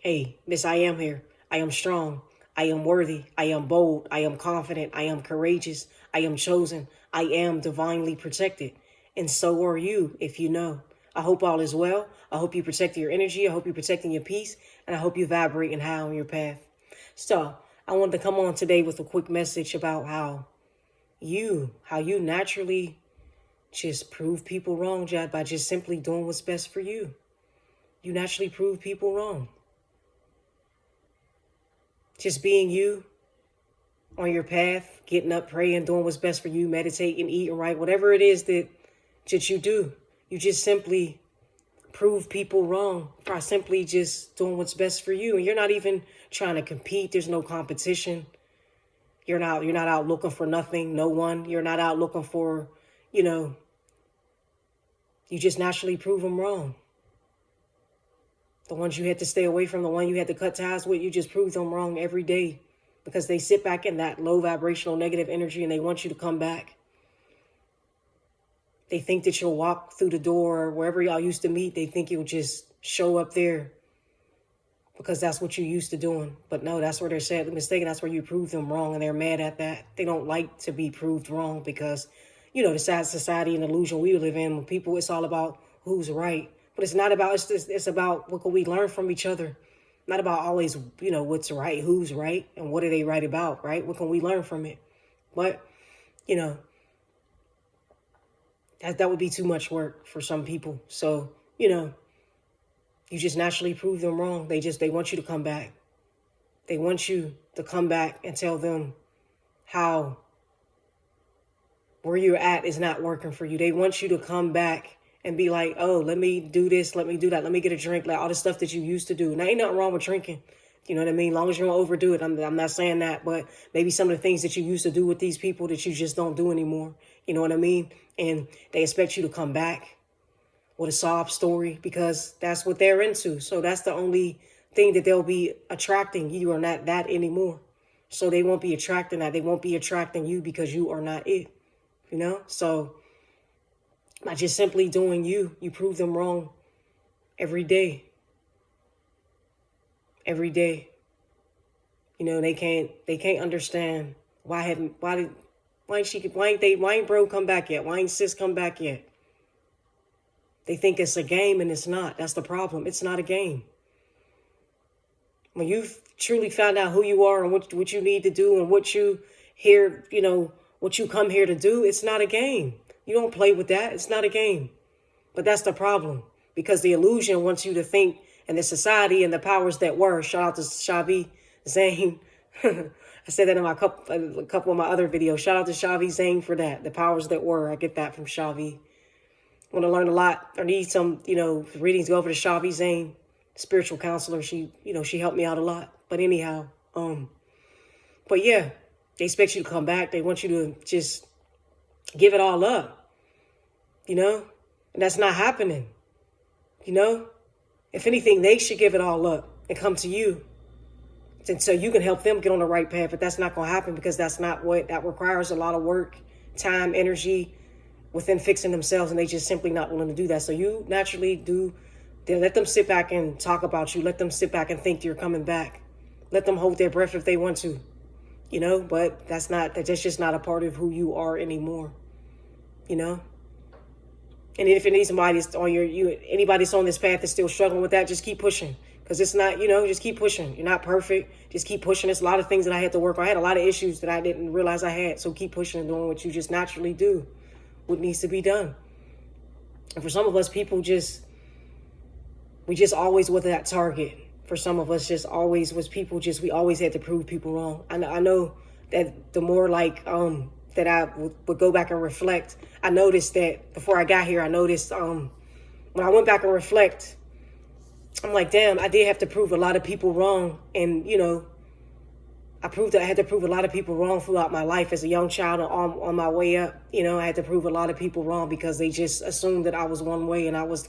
Hey, Miss, I am here. I am strong. I am worthy. I am bold. I am confident. I am courageous. I am chosen. I am divinely protected. And so are you, if you know. I hope all is well. I hope you protect your energy. I hope you're protecting your peace. And I hope you vibrate and high on your path. So, I wanted to come on today with a quick message about how you naturally just prove people wrong, Jad, by just simply doing what's best for you. You naturally prove people wrong. Just being you on your path, getting up, praying, doing what's best for you, meditating, eating right, whatever it is that you do, you just simply prove people wrong by simply just doing what's best for you. And you're not even trying to compete. There's no competition. You're not out looking for nothing, no one. You're not out looking for, you just naturally prove them wrong. The ones you had to stay away from, the one you had to cut ties with, you just prove them wrong every day because they sit back in that low vibrational negative energy and they want you to come back. They think that you'll walk through the door or wherever y'all used to meet. They think you'll just show up there because that's what you're used to doing. But no, that's where they're sadly mistaken. That's where you prove them wrong, and they're mad at that. They don't like to be proved wrong because, the sad society and illusion we live in, when people, it's all about who's right. But it's not about, it's about what can we learn from each other. Not about always, what's right, who's right, and what are they right about, right? What can we learn from it? But, that would be too much work for some people. So, you just naturally prove them wrong. They want you to come back. They want you to come back and tell them how where you're at is not working for you. They want you to come back and be like, oh, let me do this, let me do that, let me get a drink, like all the stuff that you used to do. Now, ain't nothing wrong with drinking. You know what I mean? As long as you don't overdo it. I'm not saying that, but maybe some of the things that you used to do with these people that you just don't do anymore. You know what I mean? And they expect you to come back with a sob story because that's what they're into. So that's the only thing that they'll be attracting. You are not that anymore. So they won't be attracting that. They won't be attracting you because you are not it. So by just simply doing you prove them wrong every day. Every day. They can't understand why ain't bro come back yet? Why ain't sis come back yet? They think it's a game and it's not. That's the problem. It's not a game. When you've truly found out who you are and what you need to do and what you here, what you come here to do, it's not a game. You don't play with that. It's not a game. But that's the problem because the illusion wants you to think, and the society and the powers that were. Shout out to Shavi Zane. I said that in a couple of my other videos. Shout out to Shavi Zane for that. The powers that were. I get that from Shavi. Want to learn a lot or need some, readings, go over to Shavi Zane, spiritual counselor. She helped me out a lot. But anyhow, but yeah, they expect you to come back. They want you to just give it all up, and that's not happening, If anything, they should give it all up and come to you. And so you can help them get on the right path, but that's not going to happen because that requires a lot of work, time, energy within fixing themselves, and they just simply not willing to do that. So you naturally then let them sit back and talk about you. Let them sit back and think you're coming back. Let them hold their breath if they want to, but that's just not a part of who you are anymore, And if anybody's anybody's on this path that's still struggling with that, just keep pushing. Because it's not, just keep pushing. You're not perfect. Just keep pushing. There's a lot of things that I had to work on. I had a lot of issues that I didn't realize I had. So keep pushing and doing what you just naturally do, what needs to be done. And for some of us, we just always with that target. For some of us, just always was people we always had to prove people wrong. I know that the more that I would go back and reflect, I noticed that before I got here, when I went back and reflect, I'm like, damn, I did have to prove a lot of people wrong. And, I had to prove a lot of people wrong throughout my life as a young child on my way up. I had to prove a lot of people wrong because they just assumed that I was one way and I was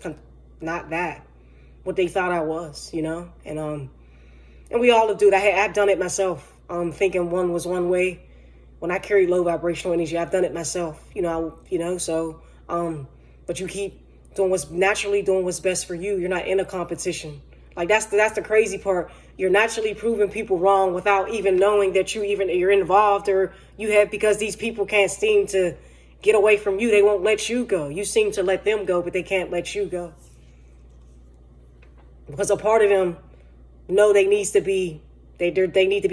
not that, what they thought I was, and we all do it. I've done it myself, thinking one was one way. When I carry low vibrational energy, I've done it myself, but you keep doing what's best for you. You're not in a competition Like that's the crazy part. You're naturally proving people wrong without even knowing that you're involved, or you have, because these people can't seem to get away from you. They won't let you go. You seem to let them go, but they can't let you go. Because a part of them know they need to be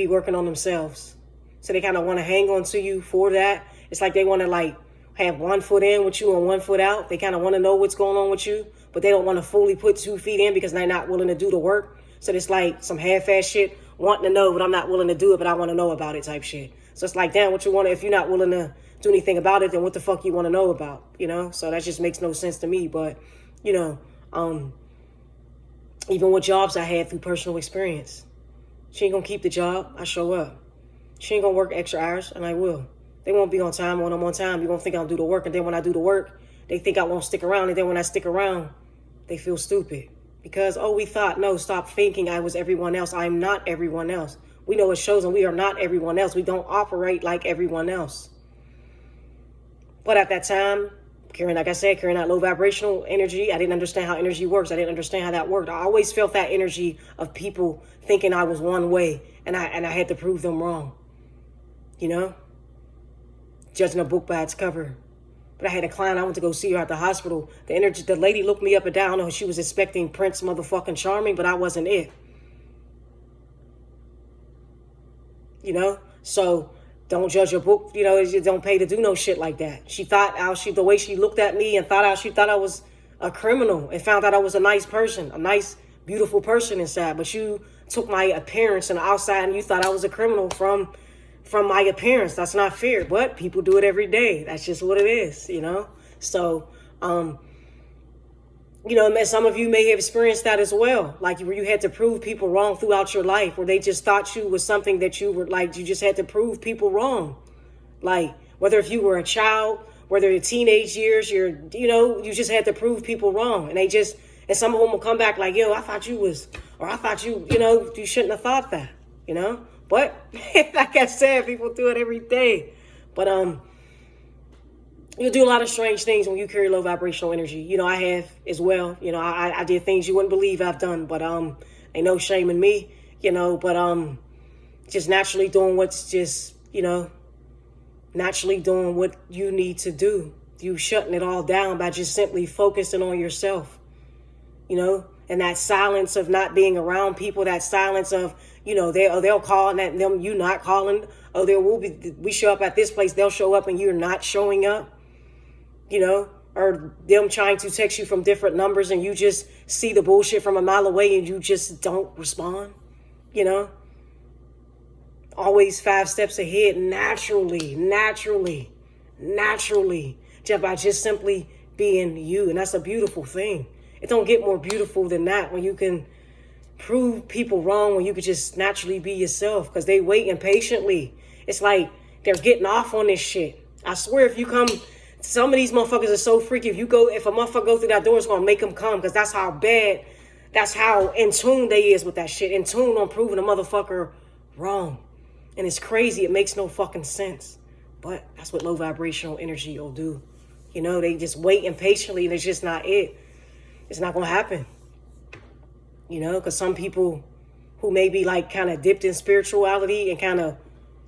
working on themselves. So they kind of want to hang on to you for that. It's like they want to like have 1 foot in with you and 1 foot out. They kind of want to know what's going on with you, but they don't want to fully put 2 feet in because they're not willing to do the work. So it's like some half-ass shit, wanting to know, but I'm not willing to do it, but I want to know about it type shit. So it's like, damn, what you want to, if you're not willing to do anything about it, then what the fuck you want to know about, you know? So that just makes no sense to me. But, you know, even with jobs I had through personal experience, she ain't gonna keep the job, I show up. She ain't gonna work extra hours, and I will. They won't be on time when I'm on time. You won't think I'll do the work, and then when I do the work, they think I won't stick around, and then when I stick around, they feel stupid. Because, oh, we thought, no, stop thinking I was everyone else. I'm not everyone else. We know it shows, and we are not everyone else. We don't operate like everyone else. But at that time, carrying that low vibrational energy, I didn't understand how energy works. I didn't understand how that worked. I always felt that energy of people thinking I was one way, and I had to prove them wrong. You know? Judging a book by its cover. But I had a client, I went to go see her at the hospital. The lady looked me up and down. I know she was expecting Prince motherfucking Charming, but I wasn't it. You know? So don't judge a book, you know, you don't pay to do no shit like that. She thought the way she looked at me and she thought I was a criminal, and found out I was a nice person, a nice, beautiful person inside. But you took my appearance and the outside and you thought I was a criminal from my appearance. That's not fair, but people do it every day. That's just what it is, you know? So, you know, some of you may have experienced that as well. Like where you had to prove people wrong throughout your life, where they just thought you was something that you were like, you just had to prove people wrong. Like whether if you were a child, whether your teenage years, you just had to prove people wrong. And some of them will come back like, yo, I thought you, you shouldn't have thought that, you know? But like I said, people do it every day. But you'll do a lot of strange things when you carry low vibrational energy. You know, I have as well. You know, I did things you wouldn't believe I've done, but ain't no shame in me, you know, but just naturally doing what's just, you know, naturally doing what you need to do. You shutting it all down by just simply focusing on yourself, you know, and that silence of not being around people, that silence of, you know, they'll call and that them you not calling. Oh, we show up at this place, they'll show up and you're not showing up, you know, or them trying to text you from different numbers and you just see the bullshit from a mile away and you just don't respond, you know. Always 5 steps ahead, naturally, just by just simply being you. And that's a beautiful thing. It don't get more beautiful than that, when you can prove people wrong, when you could just naturally be yourself, because they waiting patiently. It's like they're getting off on this shit. I swear, if you come, some of these motherfuckers are so freaky. If a motherfucker go through that door, it's gonna make them come, because that's how in tune they is with that shit. In tune on proving a motherfucker wrong. And it's crazy. It makes no fucking sense. But that's what low vibrational energy will do. You know, they just wait impatiently and it's just not it. It's not going to happen. You know, because some people who may be like kind of dipped in spirituality and kind of,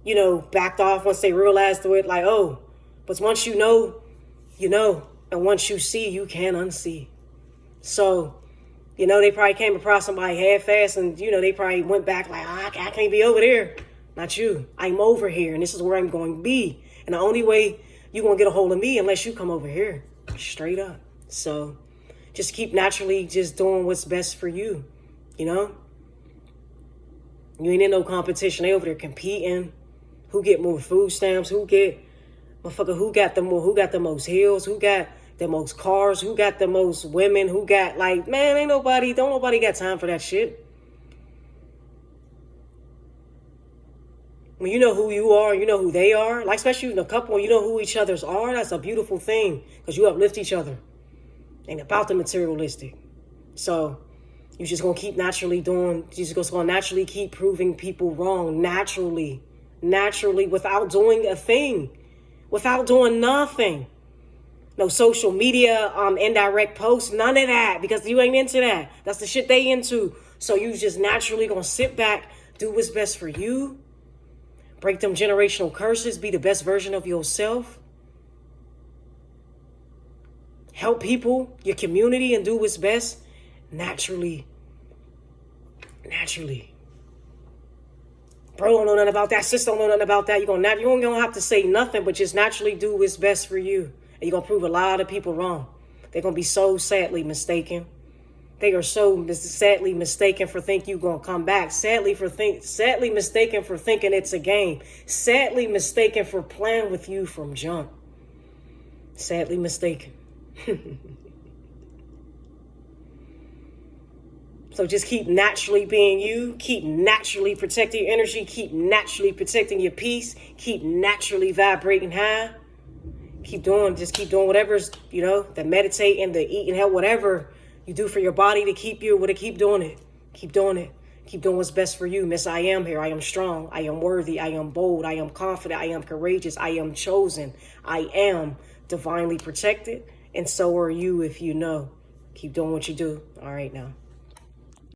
you know, backed off once they realized it, like, oh, but once you know, you know, and once you see, you can't unsee. So, you know, they probably came across somebody half-assed and, you know, they probably went back like, oh, I can't be over there. Not you. I'm over here and this is where I'm going to be. And the only way you're going to get a hold of me unless you come over here. Straight up. So just keep naturally just doing what's best for you. You know? You ain't in no competition. They over there competing. Who get more food stamps? Who got the most hills? Who got the most cars? Who got the most women? Who got like, man, don't nobody got time for that shit. When you know who you are, you know who they are, like especially in a couple, when you know who each other's are, that's a beautiful thing because you uplift each other. Ain't about the materialistic. So you're just going to keep naturally keep proving people wrong naturally without doing a thing, without doing nothing. No social media, indirect posts, none of that, because you ain't into that. That's the shit they into. So you just naturally gonna sit back, do what's best for you, break them generational curses, be the best version of yourself, help people, your community, and do what's best naturally. Naturally. Bro don't know nothing about that. Sis don't know nothing about that. You ain't gonna have to say nothing, but just naturally do what's best for you. And you're gonna prove a lot of people wrong. They're gonna be so sadly mistaken. They are so sadly mistaken for thinking you're gonna come back. Sadly mistaken for thinking it's a game. Sadly mistaken for playing with you from jump. Sadly mistaken. So just keep naturally being you. Keep naturally protecting your energy. Keep naturally protecting your peace. Keep naturally vibrating high. Keep doing whatever's, the meditating, the eating, hell, whatever you do for your body to keep keep doing it. Keep doing it. Keep doing what's best for you. Miss, I am here. I am strong. I am worthy. I am bold. I am confident. I am courageous. I am chosen. I am divinely protected. And so are you if you know. Keep doing what you do. All right now.